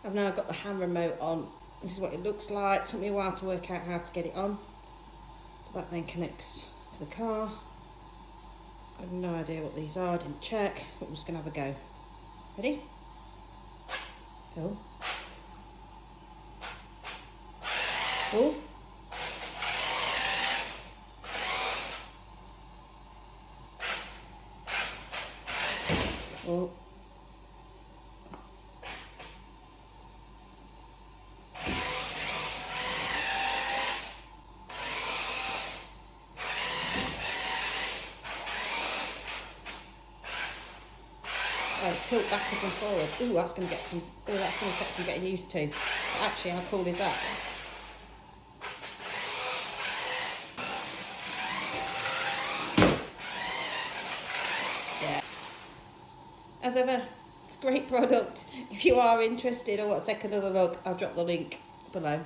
I've now got the hand remote on. This is what it looks like. It took me a while to work out how to get it on. That then connects to the car. I have no idea what these are, I didn't check, but we're just going to have a go. Ready? Oh. Oh. Oh. Oh, tilt backwards and forwards. Ooh, that's going to get some. Oh, that's going to take some getting used to. But actually, how cool is that? Yeah. As ever, it's a great product. If you are interested or want to take another look, I'll drop the link below.